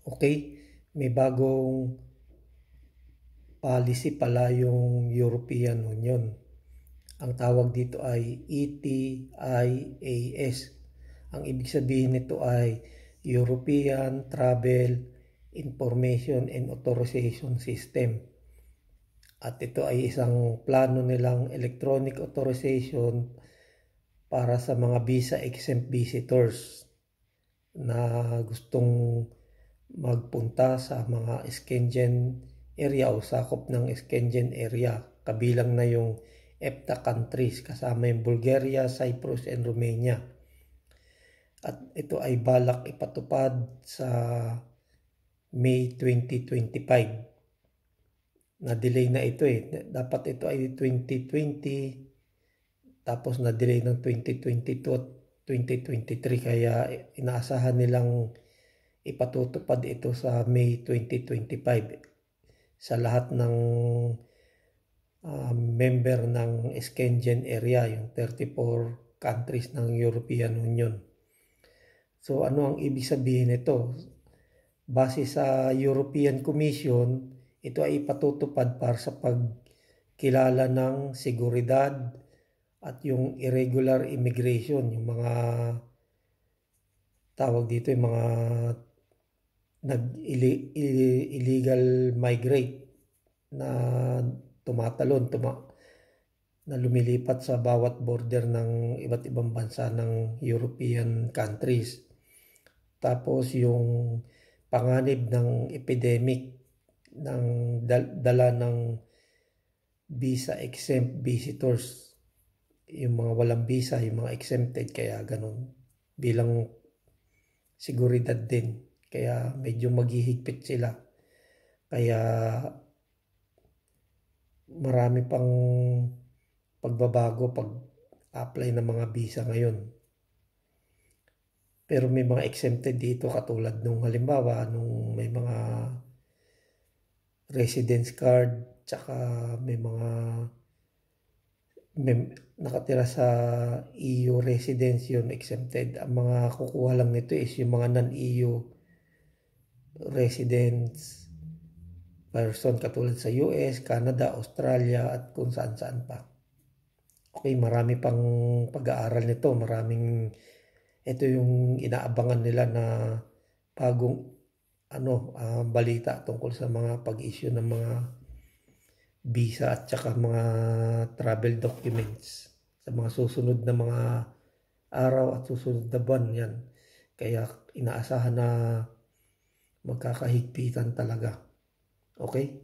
Okay, may bagong policy pala yung European Union. Ang tawag dito ay ETIAS. Ang ibig sabihin nito ay European Travel Information and Authorization System. At ito ay isang plano nilang electronic authorization para sa mga visa-exempt visitors na gustong magpunta sa mga Schengen area o sakop ng Schengen area. Kabilang na yung EFTA countries, kasama yung Bulgaria, Cyprus, and Romania. At ito ay balak ipatupad sa May 2025. Na-delay na ito eh. Dapat ito ay 2020, tapos na-delay ng 2022 at 2023. Kaya inaasahan nilang ipatutupad ito sa May 2025 sa lahat ng member ng Schengen area, yung 34 countries ng European Union. So ano ang ibig sabihin nito? Base sa European Commission, ito ay ipatutupad para sa pagkilala ng seguridad at yung irregular immigration, yung mga tawag dito, yung mga illegal migrate na na lumilipat sa bawat border ng iba't ibang bansa ng European countries. Tapos yung panganib ng epidemic ng dala ng visa exempt visitors, yung mga walang visa, yung mga exempted, kaya ganun bilang seguridad din, kaya medyo maghihigpit sila. Kaya marami pang pagbabago pag apply ng mga visa ngayon. Pero may mga exempted dito, katulad nung halimbawa nung may mga residence card, tsaka may mga nakatira sa EU residence, yun exempted. Ang mga kukuha lang nito is yung mga non-EU residents person, katulad sa US, Canada, Australia at kung saan-saan pa. Okay, marami pang pag-aaral nito. Ito yung inaabangan nila na bagong balita tungkol sa mga pag-issue ng mga visa at saka mga travel documents sa mga susunod na mga araw at susunod na buwan yan. Kaya inaasahan na magkakahigpitan talaga. Okay?